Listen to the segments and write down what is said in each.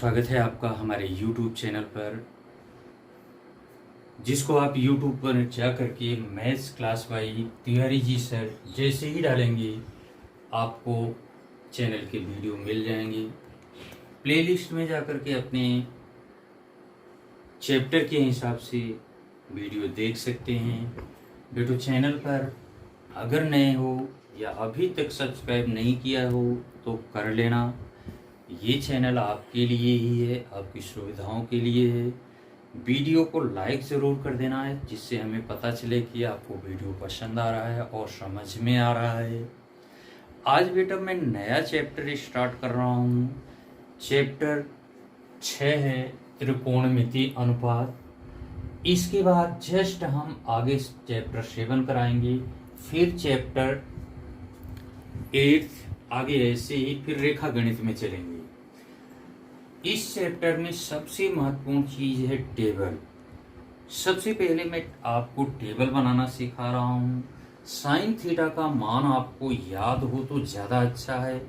स्वागत है आपका हमारे YouTube चैनल पर, जिसको आप YouTube पर जा करके maths class by Tiwari ji sir जैसे ही डालेंगे आपको चैनल के वीडियो मिल जाएंगे। प्लेलिस्ट में जा करके अपने चैप्टर के हिसाब से वीडियो देख सकते हैं। बेटो चैनल पर अगर नए हो या अभी तक सब्सक्राइब नहीं किया हो तो कर लेना। ये चैनल आपके लिए ही है, आपकी सुविधाओं के लिए है। वीडियो को लाइक ज़रूर कर देना है, जिससे हमें पता चले कि आपको वीडियो पसंद आ रहा है और समझ में आ रहा है। आज बेटा मैं नया चैप्टर स्टार्ट कर रहा हूँ। चैप्टर 6 है त्रिकोणमिति अनुपात। इसके बाद जस्ट हम आगे चैप्टर 7 कराएंगे, फिर चैप्टर 8 आगे ऐसे ही फिर रेखा गणित में चलेंगे। इस चैप्टर में सबसे महत्वपूर्ण चीज है टेबल। सबसे पहले मैं आपको टेबल बनाना सिखा रहा हूँ। साइन थीटा का मान आपको याद हो तो ज़्यादा अच्छा है,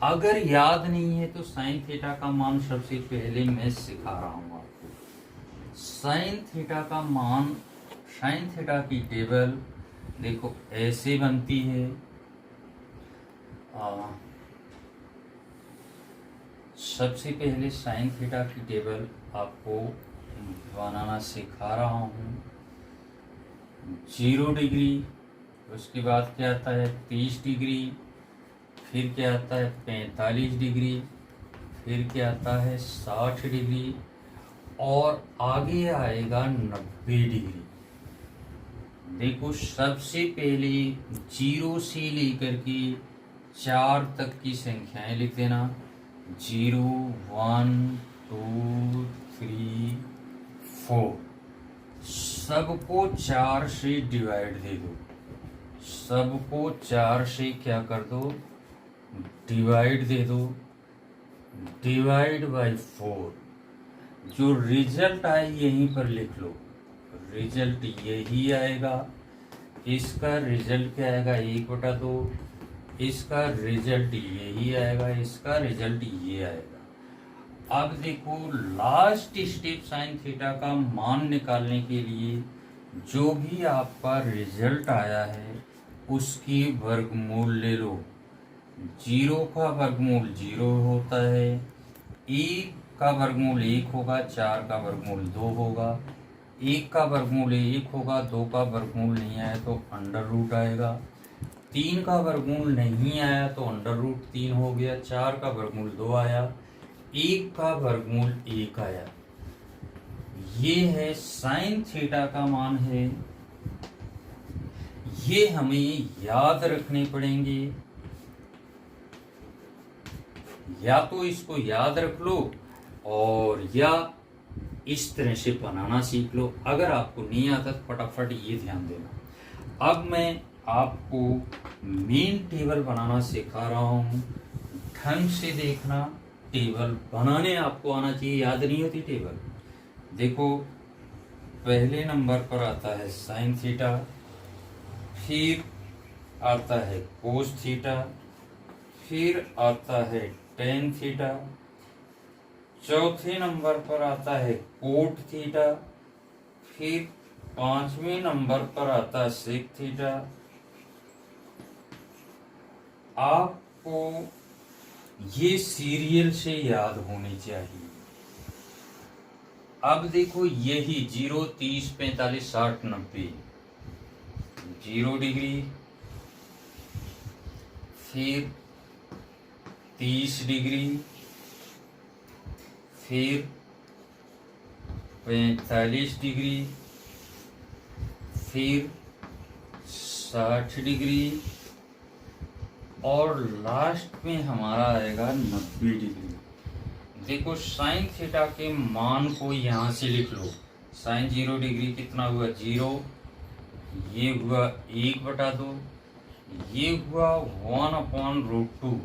अगर याद नहीं है तो साइन थीटा का मान सबसे पहले मैं सिखा रहा हूँ आपको। साइन थीटा का मान, साइन थीटा की टेबल देखो ऐसे बनती है। सबसे पहले साइन थीटा की टेबल आपको बनाना सिखा रहा हूँ। 0 डिग्री, उसके बाद क्या आता है 30 डिग्री, फिर क्या आता है 45 डिग्री, फिर क्या आता है 60 डिग्री और आगे आएगा 90 डिग्री। देखो सबसे पहले 0 से लेकर के 4 तक की संख्याएं लिख देना। 0 1 2 3 4, सबको 4 से डिवाइड दे दो। सबको 4 से क्या कर दो, डिवाइड दे दो। डिवाइड बाय 4, जो रिजल्ट आए यहीं पर लिख लो। रिजल्ट यही आएगा। इसका रिजल्ट क्या आएगा 1/2। इसका रिजल्ट यही आएगा, इसका रिजल्ट ये आएगा। अब देखो लास्ट स्टेप साइन थीटा का मान निकालने के लिए जो भी आपका रिजल्ट आया है उसकी वर्गमूल ले लो। 0 का वर्गमूल 0 होता है, 1 का वर्गमूल 1 होगा, 4 का वर्गमूल 2 होगा, 1 का वर्गमूल 1 होगा, 2 का वर्गमूल नहीं आया तो अंडर रूट आएगा, 3 का वर्गमूल नहीं आया तो अंडर रूट 3 हो गया, 4 का वर्गमूल 2 आया, 1 का वर्गमूल 1 आया। ये है साइन थीटा का मान है। ये हमें याद रखने पड़ेंगे, या तो इसको याद रख लो और या इस तरह से बनाना सीख लो। अगर आपको नहीं आता तो फटाफट ये ध्यान देना। अब मैं आपको मेन टेबल बनाना सिखा रहा हूँ, ढंग से देखना। टेबल बनाने आपको आना चाहिए, याद नहीं होती टेबल। देखो पहले नंबर पर आता है साइन थीटा, फिर आता है कोस थीटा, फिर आता है टेन थीटा, चौथे नंबर पर आता है कोट थीटा, फिर 5वें नंबर पर आता है सेक थीटा। आपको ये सीरियल से याद होनी चाहिए। अब देखो यही 0 30 45 60 90, 0 डिग्री, फिर 30 डिग्री, फिर 45 डिग्री, फिर 60 डिग्री और लास्ट में हमारा आएगा 90 डिग्री। देखो साइन थीटा के मान को यहाँ से लिख लो। साइन 0 डिग्री कितना हुआ 0, ये हुआ 1/2, ये हुआ 1/√2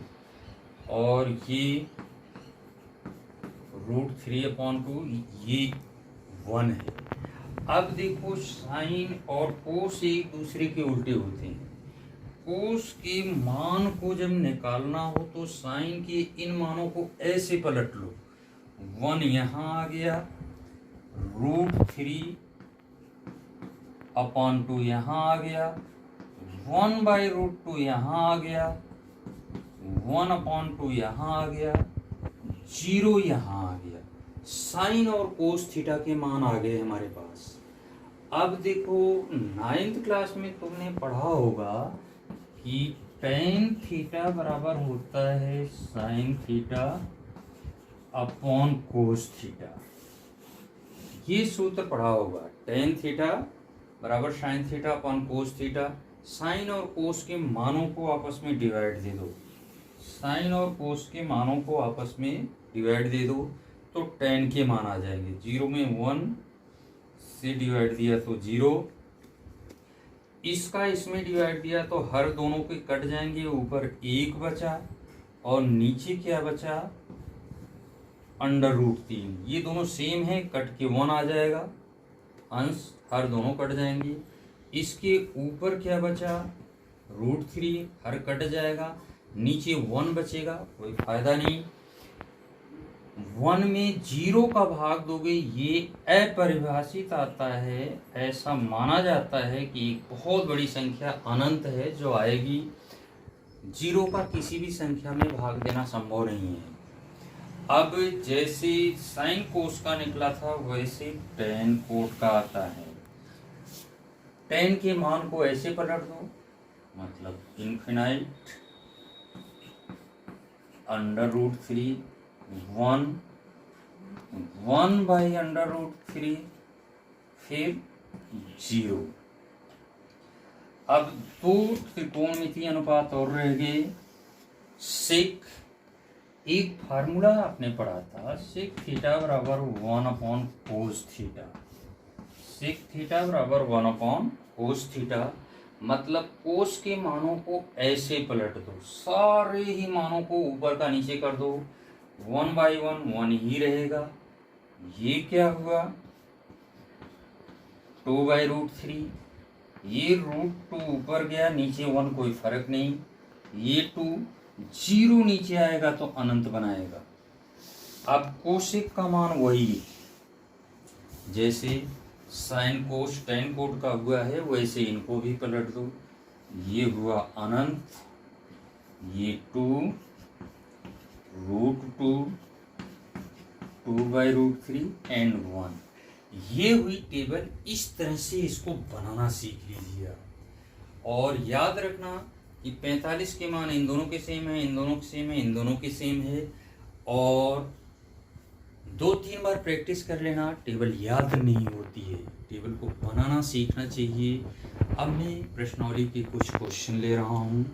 और ये √3/2, ये 1 है। अब देखो साइन और कोस एक दूसरे के उल्टे होते हैं। कोस के मान को जब निकालना हो तो साइन के इन मानों को ऐसे पलट लो, 1 यहाँ आ गया, √3/2 यहाँ आ गया, 1/√2 यहाँ आ गया, 1/2 यहाँ आ गया, 0 यहाँ आ गया। साइन और कोस थीटा के मान आ गए हमारे पास। अब देखो 9th क्लास में तुमने पढ़ा होगा कि tan थीटा बराबर होता है sin theta upon cos theta. ये सूत्र पढ़ा होगा, tan थीटा बराबर sin theta upon cos theta. Sine और कोस के मानों को आपस में डिवाइड दे दो, साइन और कोस के मानों को आपस में डिवाइड दे दो तो tan के मान आ जाएंगे। 0 में 1 से डिवाइड दिया तो 0, इसका इसमें डिवाइड दिया तो हर दोनों के कट जाएंगे, ऊपर 1 बचा और नीचे क्या बचा, √3। ये दोनों सेम है, कट के 1 आ जाएगा, अंश हर दोनों कट जाएंगे। इसके ऊपर क्या बचा, √3, हर कट जाएगा, नीचे 1 बचेगा, कोई फायदा नहीं। 1 में 0 का भाग दोगे ये अपरिभाषित आता है। ऐसा माना जाता है कि एक बहुत बड़ी संख्या अनंत है जो आएगी, 0 का किसी भी संख्या में भाग देना संभव नहीं है। अब जैसे साइन कोस का निकला था वैसे tan कोट का आता है। tan के मान को ऐसे पलट दो, मतलब इनफिनाइट √3 1/√3 फिर 0। अब 2 त्रिकोणमितीय अनुपात और रह गए। सेक, एक फार्मूला आपने पढ़ा था, सेक थीटा बराबर 1/cos थीटा। सेक थीटा बराबर 1/cos थीटा, मतलब कोस के मानों को ऐसे पलट दो, सारे ही मानों को ऊपर का नीचे कर दो, 1/1 1 ही रहेगा। ये क्या हुआ, 2/√3, ये √2 ऊपर गया, नीचे 1 कोई फर्क नहीं, ये 2, 0 नीचे आएगा तो अनंत बनाएगा। अब कोसेक का मान वही, जैसे साइन कोस tan कोट का हुआ है वैसे इनको भी पलट दो। ये हुआ अनंत, ये 2 √2 2/√3 एंड 1। ये हुई टेबल। इस तरह से इसको बनाना सीख लीजिए। और याद रखना कि 45 के मान इन दोनों के सेम है, इन दोनों के सेम है, इन दोनों के सेम है। और 2-3 बार प्रैक्टिस कर लेना, टेबल याद नहीं होती है, टेबल को बनाना सीखना चाहिए। अब मैं प्रश्नावली के कुछ क्वेश्चन ले रहा हूँ।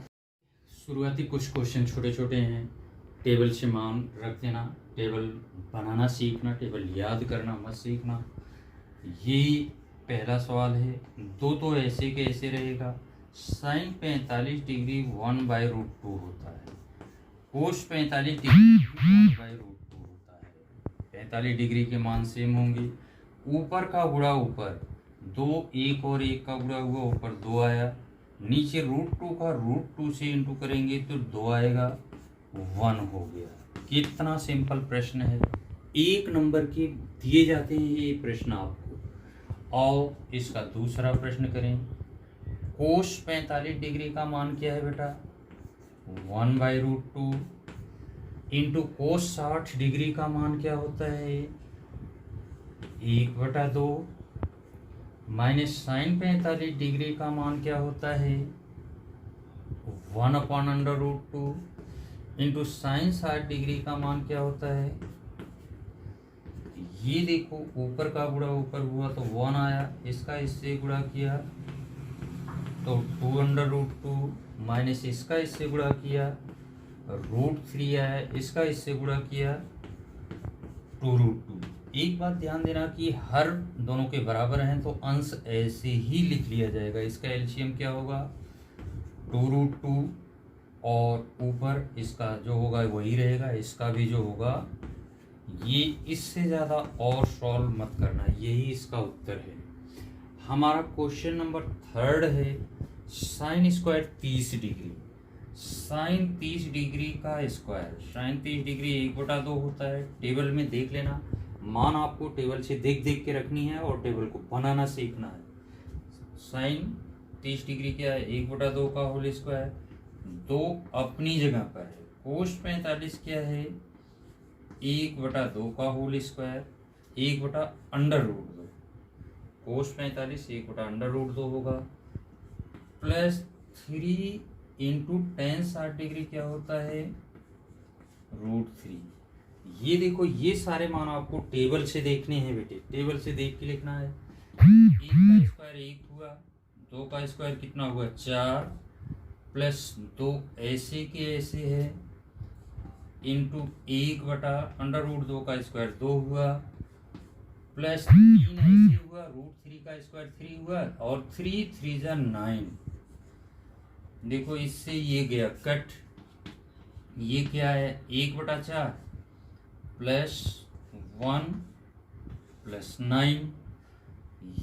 शुरुआती कुछ क्वेश्चन छोटे छोटे हैं, टेबल से मान रख देना, टेबल बनाना सीखना, टेबल याद करना मत सीखना। ये पहला सवाल है, 2 तो ऐसे के ऐसे रहेगा। साइन 45 डिग्री 1/√2 होता है, कोस 45 डिग्री 1/√2 होता है। 45 डिग्री के मान सेम होंगे। ऊपर का गुणा ऊपर 2, 1 और 1 का गुणा हुआ, ऊपर 2 आया। नीचे √2 का √2 से इंटू करेंगे तो 2 आएगा, 1 हो गया। कितना सिंपल प्रश्न है, 1 नंबर के दिए जाते हैं ये प्रश्न आपको। और इसका दूसरा प्रश्न करें, कोस 45 डिग्री का मान क्या है बेटा, 1/√2 इंटू कोस 60 डिग्री का मान क्या होता है, 1/2 माइनस साइन 45 डिग्री का मान क्या होता है, 1/√2 इंटू साइन 60 डिग्री का मान क्या होता है। ये देखो ऊपर का गुणा ऊपर हुआ तो 1 आया, इसका इससे गुणा किया तो 2/√2 माइनस इसका इससे गुणा किया √3 आया, इसका इससे गुणा किया 2√2। एक बात ध्यान देना कि हर दोनों के बराबर हैं तो अंश ऐसे ही लिख लिया जाएगा। इसका एलसीएम क्या होगा, 2√2 और ऊपर इसका जो होगा वही रहेगा, इसका भी जो होगा ये। इससे ज़्यादा और सॉल्व मत करना, यही इसका उत्तर है। हमारा क्वेश्चन नंबर 3 है, sine square 30 degree. Sine 30 degree का स्क्वायर, साइन 30 डिग्री 1/2 होता है। टेबल में देख लेना, मान आपको टेबल से देख देख के रखनी है और टेबल को बनाना सीखना है। साइन 30 डिग्री क्या है, 1/2 का होल स्क्वायर, 2 अपनी जगह पर है। कोस 45 क्या है, 1/2 का होल स्क्वायर, 1/√2। कोस 45 1/√2 होगा, प्लस 3 इंटू टेन 60 डिग्री क्या होता है, √3। ये देखो, ये सारे मान आपको टेबल से देखने हैं बेटे, टेबल से देख के लिखना है। 1 का स्क्वायर 1 हुआ, 2 का स्क्वायर कितना हुआ 4, प्लस 2 ऐसे के ऐसे है, इंटू 1/√2 का स्क्वायर 2 हुआ, प्लस 3 ऐसे हुआ, √3 का स्क्वायर 3 हुआ, और 3 3 जा 9। देखो इससे ये गया कट, ये क्या है 1/4 प्लस 1 प्लस 9।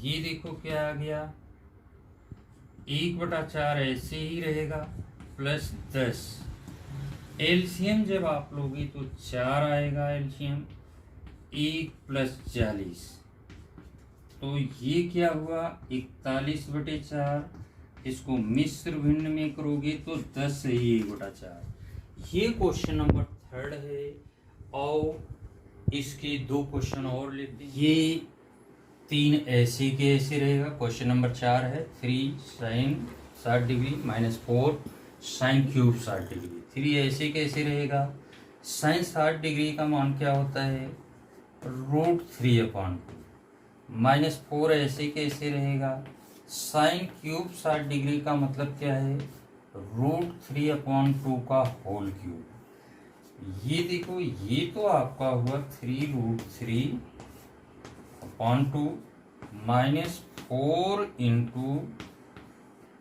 ये देखो क्या आ गया, 1/4 ऐसे ही रहेगा, प्लस 10। एलसीएम जब आप लोगे तो 4 आएगा एलसीएम, 1 प्लस 40। तो ये क्या हुआ 41/4। इसको मिश्र भिन्न में करोगे तो 10 है 1/4। ये क्वेश्चन नंबर 3 है। और इसके 2 क्वेश्चन और लेते हैं। ये 3 ऐसे के ऐसे रहेगा। क्वेश्चन नंबर 4 है 3 sine 60 degree minus 4 sine cube 60 degree. 3 ऐसे कैसे रहेगा, साइन 60 डिग्री का मान क्या होता है, √3/2, माइनस 4 ऐसे कैसे रहेगा, साइन क्यूब 60 डिग्री का मतलब क्या है, √3/2 का होल क्यूब। ये देखो, ये तो आपका हुआ 3√3/2 माइनस 4 इंटू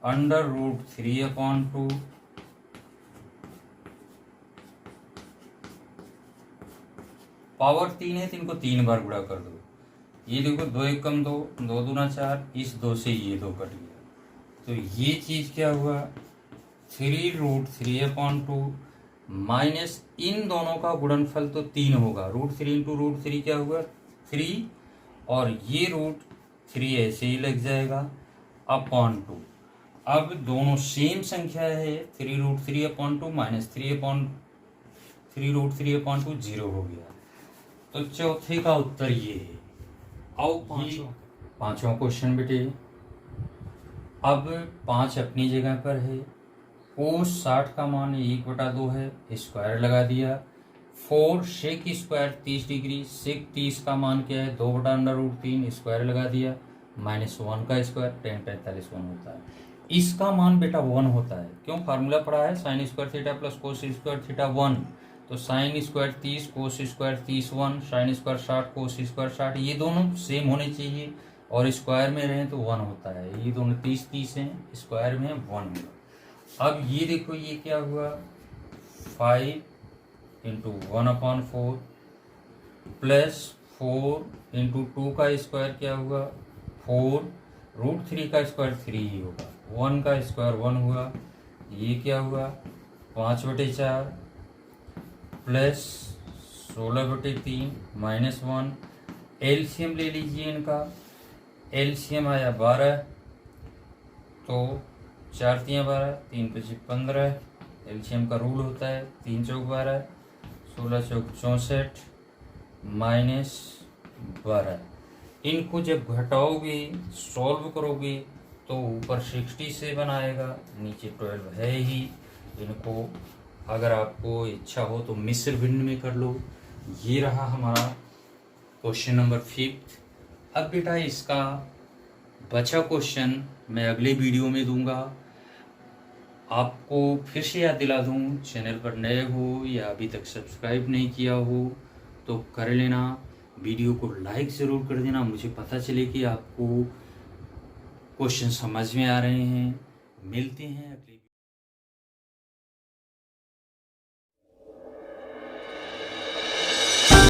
√3/2 पावर 3 है तो इनको 3 बार गुणा कर दो। ये देखो 2 1 कम 2, 2 दूना 4, इस 2 से ये 2 कट गया। तो ये चीज क्या हुआ 3√3/2 माइनस इन दोनों का गुणनफल तो 3 होगा, √3 इंटू √3 क्या हुआ 3, और ये √3 ऐसे ही लग जाएगा /2। अब दोनों सेम संख्या है, 3√3/2 माइनस 3√3/2 0 हो गया। तो चौथे का उत्तर ये है। आओ पांचवा क्वेश्चन बेटे। अब 5 अपनी जगह पर है, कोस 60 का मान 1/2 है, स्क्वायर लगा दिया। 4 सेक स्क्वायर 30 डिग्री, सेक 30 का मान क्या है 2/√3, स्क्वायर लगा दिया, माइनस 1 का स्क्वायर 10 45 1 होता है। इसका मान बेटा 1 होता है, क्यों, फार्मूला पढ़ा है sine square theta plus cos square theta 1। तो sign square 30 cos square 30 1, sine square 60 cos square 60, ये दोनों सेम होने चाहिए और स्क्वायर में रहे तो 1 होता है। ये दोनों 30 30 हैं, स्क्वायर में 1 होगा। अब ये देखो ये क्या हुआ 5 इंटू 1/4 प्लस 4 इंटू 2 का स्क्वायर क्या हुआ 4, √3 का स्क्वायर 3 ही होगा, 1 का स्क्वायर 1 हुआ। ये क्या हुआ 5/4 प्लस 16/3 माइनस 1। एलसीएम ले लीजिए इनका, एलसीएम आया 12, तो 4 × 12 3 × 15। एलसीएम का रूल होता है 3 × 12 16 × 64 माइनस 12। इनको जब घटाओगे सॉल्व करोगे तो ऊपर 67 आएगा, नीचे 12 है ही। इनको अगर आपको इच्छा हो तो मिश्र भिन्न में कर लो। ये रहा हमारा क्वेश्चन नंबर 5। अब बेटा इसका बचा क्वेश्चन मैं अगले वीडियो में दूंगा। आपको फिर से याद दिला दूं, चैनल पर नए हो या अभी तक सब्सक्राइब नहीं किया हो तो कर लेना, वीडियो को लाइक ज़रूर कर देना, मुझे पता चले कि आपको क्वेश्चन समझ में आ रहे हैं। मिलते हैं अगले